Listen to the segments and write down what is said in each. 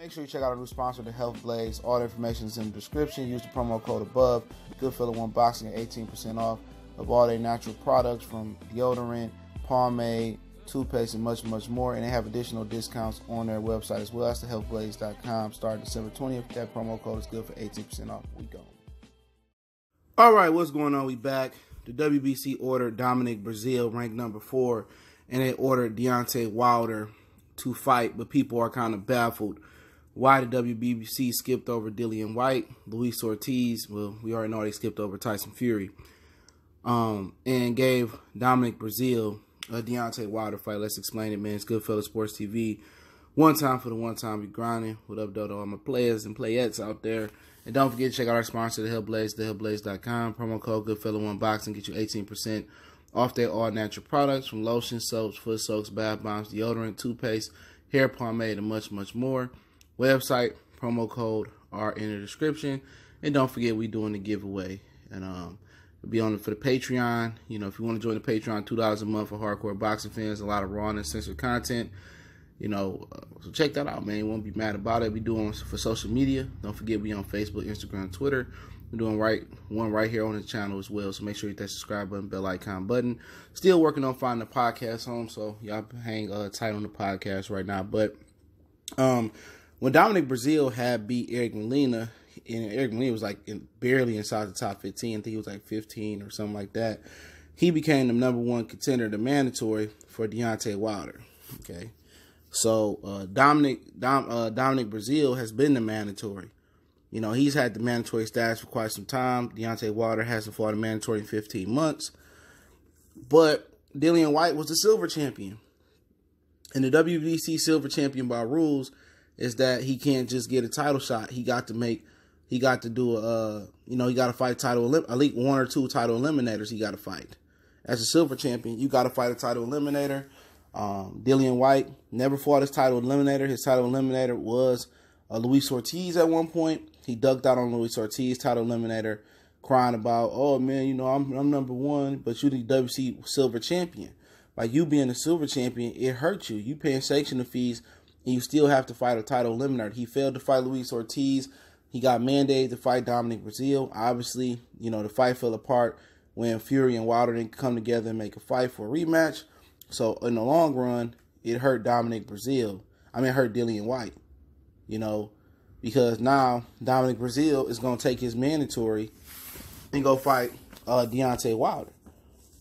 Make sure you check out our new sponsor, the Health Blaze. All the information is in the description. Use the promo code above. Goodfella1 Boxing at 18% off of all their natural products from deodorant, pomade, toothpaste, and much, much more. And they have additional discounts on their website as well. That's thehealthblaze.com. Starting December 20th. That promo code is good for 18% off. We go. All right, what's going on? We back. The WBC ordered Dominic Breazeale, ranked number 4, and they ordered Deontay Wilder to fight, but people are kind of baffled why the WBC skipped over Dillian Whyte, Luis Ortiz. Well, we already know they skipped over Tyson Fury, and gave Dominic Breazeale a Deontay Wilder fight. Let's explain it, man. It's Goodfella Sports TV. One time for the one time we grinding. What up, though, to all my players and playettes out there. And don't forget to check out our sponsor, The Health Blaze, thehealthblaze.com. Promo code Goodfella1 Boxing get you 18% off their all-natural products from lotions, soaps, foot soaks, bath bombs, deodorant, toothpaste, hair pomade, and much, much more. Website, promo code are in the description. And don't forget, we doing the giveaway. And we'll be on it for the Patreon. You know, if you want to join the Patreon, $2 a month for hardcore boxing fans. A lot of raw and uncensored content. You know, so check that out, man. You won't be mad about it. We doing for social media. Don't forget, we on Facebook, Instagram, Twitter. We're doing one right here on the channel as well. So make sure you hit that subscribe button, bell icon button. Still working on finding the podcast home, so y'all hang tight on the podcast right now. But when Dominic Breazeale had beat Eric Molina, and Eric Molina was like barely inside the top 15. I think he was like 15 or something like that. He became the #1 contender, the mandatory for Deontay Wilder. Okay, so Dominic Breazeale has been the mandatory. You know, he's had the mandatory status for quite some time. Deontay Wilder hasn't fought a mandatory in 15 months. But Dillian Whyte was the silver champion. And the WBC silver champion by rules is that he can't just get a title shot. He got to fight title, at least 1 or 2 title eliminators he got to fight. As a silver champion, you got to fight a title eliminator. Dillian Whyte never fought his title eliminator. His title eliminator was Luis Ortiz at one point. He ducked out on Luis Ortiz, title eliminator, crying about, oh, man, you know, I'm #1, but you the WBC silver champion. Like, you being the silver champion, it hurts you. You paying sanctioning fees, and you still have to fight a title eliminator. He failed to fight Luis Ortiz. He got mandated to fight Dominic Breazeale. Obviously, you know, the fight fell apart when Fury and Wilder didn't come together and make a fight for a rematch. So, in the long run, it hurt Dominic Breazeale. It hurt Dillian Whyte, you know, because now Dominic Breazeale is going to take his mandatory and go fight Deontay Wilder.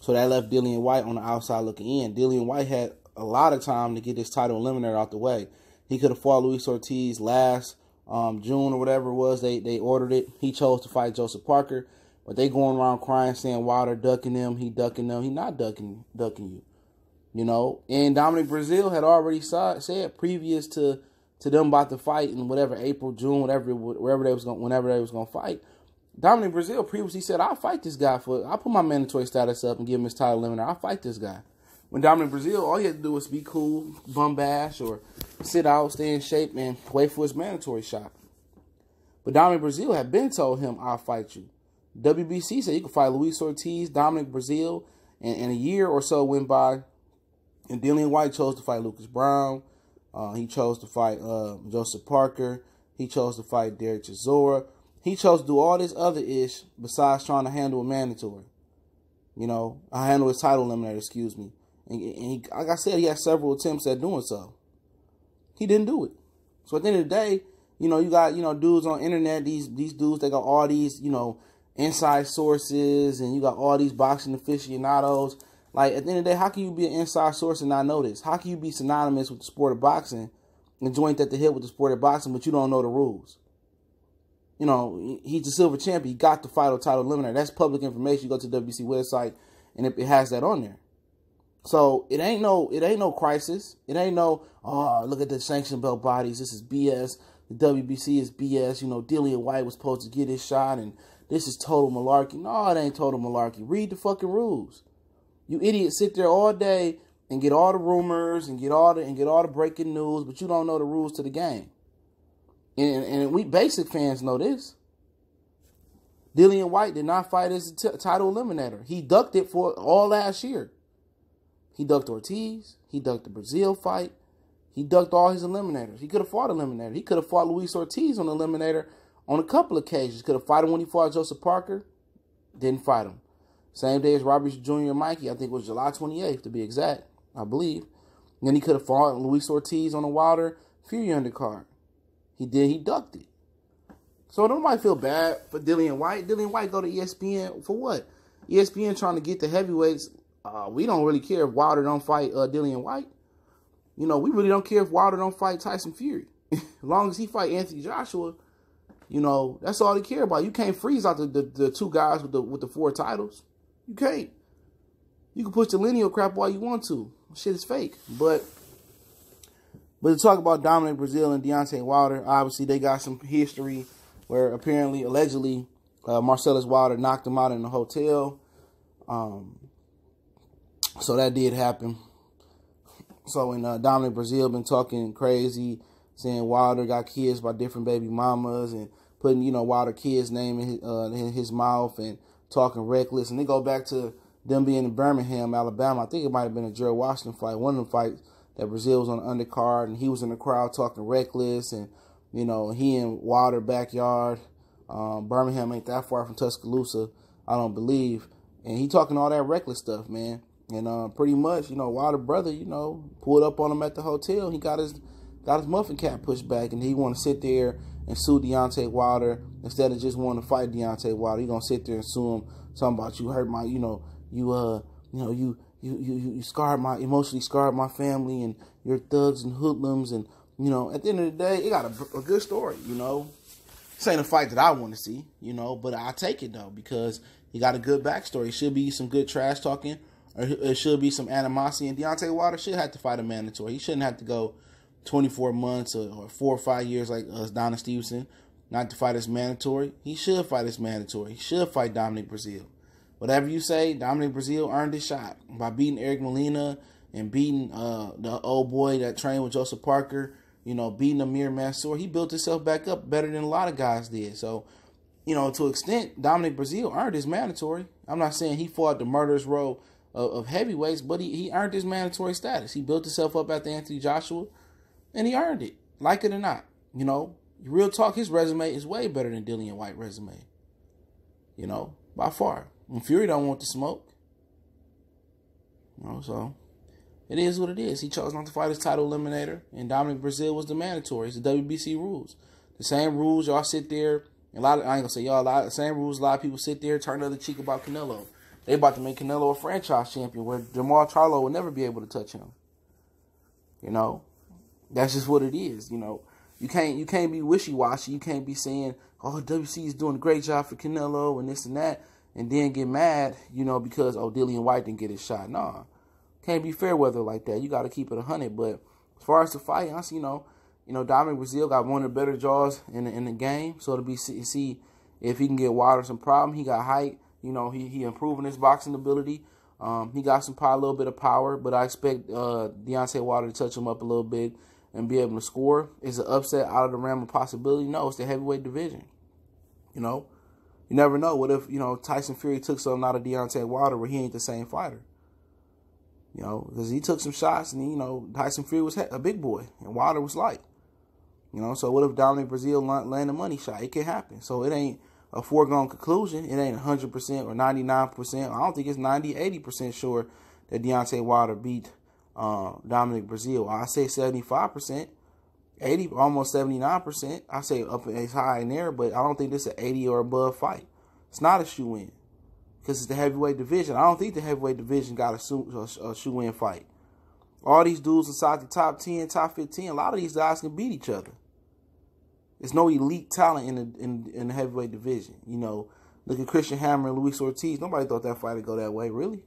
So that left Dillian Whyte on the outside looking in. Dillian Whyte had a lot of time to get this title eliminator out the way. He could have fought Luis Ortiz last June or whatever it was. They ordered it. He chose to fight Joseph Parker. But they going around crying, saying Wilder ducking them. He ducking them. He not ducking you. You know, and Dominic Breazeale had already said previous to them about to fight in whatever April, June, whenever they was gonna fight. Dominic Breazeale previously said, "I'll fight this guy I'll put my mandatory status up and give him his title eliminator. I'll fight this guy." When Dominic Breazeale, all he had to do was be cool, bum bash, or sit out, stay in shape, and wait for his mandatory shot. But Dominic Breazeale had been told him, "I'll fight you." WBC said you could fight Luis Ortiz, Dominic Breazeale, and a year or so went by. And Dillian Whyte chose to fight Lucas Brown. He chose to fight Joseph Parker. He chose to fight Derek Chisora. He chose to do all this other ish besides trying to handle a mandatory. You know, handle his title eliminator, excuse me. And he, like I said, he had several attempts at doing so. He didn't do it. So at the end of the day, you know, you got, you know, dudes on the internet, these dudes, they got all these, you know, inside sources, and you got all these boxing aficionados. Like, at the end of the day, how can you be an inside source and not know this? How can you be synonymous with the sport of boxing and joint at the hip with the sport of boxing, but you don't know the rules? You know, he's the silver champion. He got the title eliminator. That's public information. You go to the WBC website, and it has that on there. So it ain't no crisis. It ain't no, oh, look at the sanction belt bodies. This is BS. The WBC is BS. You know, Dillian Whyte was supposed to get his shot, and this is total malarkey. No, it ain't total malarkey. Read the fucking rules. You idiots sit there all day and get all the rumors and get all the breaking news, but you don't know the rules to the game. And we basic fans know this. Dillian Whyte did not fight as a title eliminator. He ducked it for all last year. He ducked Ortiz. He ducked the Breazeale fight. He ducked all his eliminators. He could have fought eliminator. He could have fought Luis Ortiz on eliminator on a couple occasions. Could have fought him when he fought Joseph Parker. Didn't fight him. Same day as Robert Jr. and Mikey. I think it was July 28th to be exact, I believe. And then he could have fought Luis Ortiz on a Wilder Fury undercard. He did. He ducked it. So nobody feel bad for Dillian Whyte. Dillian Whyte go to ESPN for what? ESPN trying to get the heavyweights. We don't really care if Wilder don't fight Dillian Whyte. You know, we really don't care if Wilder don't fight Tyson Fury. As long as he fight Anthony Joshua, you know, that's all they care about. You can't freeze out the two guys with the 4 titles. You can't. You can push the lineal crap all you want to. Shit is fake. But to talk about Dominic Breazeale and Deontay Wilder, obviously they got some history where apparently, allegedly, Marcellus Wilder knocked him out in the hotel. So that did happen. So when Dominic Breazeale been talking crazy, saying Wilder got kids by different baby mamas and putting, you know, Wilder kids' name in his mouth and talking reckless. And they go back to them being in Birmingham, Alabama. I think it might have been a Gerald Washington fight. One of them fights that Breazeale was on the undercard and he was in the crowd talking reckless. And, you know, he in Wilder backyard. Birmingham ain't that far from Tuscaloosa, I don't believe. And he talking all that reckless stuff, man. And pretty much, you know, Wilder brother, you know, pulled up on him at the hotel. He got his muffin cap pushed back, and he want to sit there and sue Deontay Wilder instead of just wanting to fight Deontay Wilder. He gonna sit there and sue him, talking about you hurt my, you emotionally scarred my family, and you're thugs and hoodlums, and you know, at the end of the day, it got a good story, you know. This ain't a fight that I want to see, you know, but I take it though because he got a good backstory. It should be some good trash talking. Or it should be some animosity, and Deontay Wilder should have to fight a mandatory. He shouldn't have to go 24 months or 4 or 5 years like Donna Stevenson not to fight his mandatory. He should fight his mandatory. He should fight Dominic Breazeale. Whatever you say, Dominic Breazeale earned his shot by beating Eric Molina and beating the old boy that trained with Joseph Parker, you know, beating Amir Mansour. He built himself back up better than a lot of guys did. So, you know, to an extent, Dominic Breazeale earned his mandatory. I'm not saying he fought the murderous row of heavyweights, but he earned his mandatory status. He built himself up after Anthony Joshua, and he earned it, like it or not. You know, real talk, his resume is way better than Dillian Whyte's resume. You know, by far. And Fury don't want the smoke. You know, so it is what it is. He chose not to fight his title eliminator, and Dominic Breazeale was the mandatory. It's the WBC rules. The same rules y'all sit there, and I ain't gonna say y'all, the same rules a lot of people sit there, turn the other cheek about Canelo. They about to make Canelo a franchise champion where Jamal Charlo will never be able to touch him. You know, that's just what it is. You know, you can't be wishy-washy. You can't be saying, oh, WC is doing a great job for Canelo and this and that, and then get mad, you know, because, oh, Dillian Whyte didn't get his shot. Nah, can't be fair weather like that. You got to keep it 100. But as far as the fight, honestly, you know, Dominic Breazeale got one of the better jaws in the game. So to be see if he can get Wilder some problem. He got height. You know, he improving his boxing ability. He got a little bit of power, but I expect Deontay Wilder to touch him up a little bit and be able to score. Is an upset out of the realm of possibility? No, it's the heavyweight division. You know, you never know. What if, you know, Tyson Fury took something out of Deontay Wilder where he ain't the same fighter? You know, because he took some shots, and, you know, Tyson Fury was a big boy, and Wilder was light. You know, so what if Dominic Breazeale land a money shot? It can happen. So it ain't a foregone conclusion. It ain't 100% or 99%. I don't think it's 90, 80% sure that Deontay Wilder beat Dominic Breazeale. I say 75%, 80, almost 79%. I say up as high in there, but I don't think this is an 80 or above fight. It's not a shoe-in because it's the heavyweight division. I don't think the heavyweight division got a shoe-in fight. All these dudes inside the top 10, top 15, a lot of these guys can beat each other. There's no elite talent in the heavyweight division. You know, look at Christian Hammer and Luis Ortiz. Nobody thought that fight would go that way, really.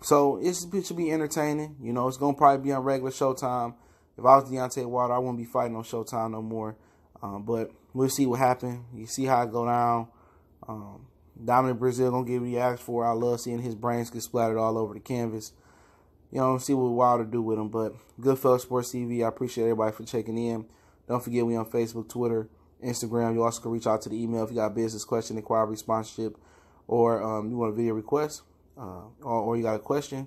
So it should be entertaining. You know, it's going to probably be on regular Showtime. If I was Deontay Wilder, I wouldn't be fighting on Showtime no more. But we'll see what happens. You see how it go down. Dominic Breazeale going to get what he asked for. I love seeing his brains get splattered all over the canvas. You know, see what Wilder do with him. But Goodfellas Sports TV, I appreciate everybody for checking in. Don't forget, we on Facebook, Twitter, Instagram. You also can reach out to the email if you got a business question, inquiry, sponsorship, or you want a video request, or you got a question.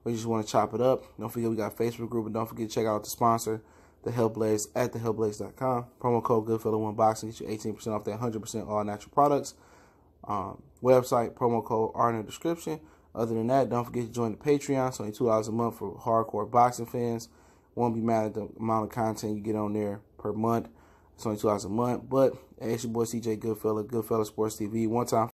or you just want to chop it up. Don't forget we got a Facebook group, and don't forget to check out the sponsor, The Hellblaze, at thehellblaze.com. Promo code Goodfella1Boxing gets you 18% off their 100% all natural products. Website, promo code are in the description. Other than that, don't forget to join the Patreon. It's only $2 a month for hardcore boxing fans. Won't be mad at the amount of content you get on there per month. It's only $2 a month. But it's your boy CJ Goodfella, Goodfella Sports TV. One time.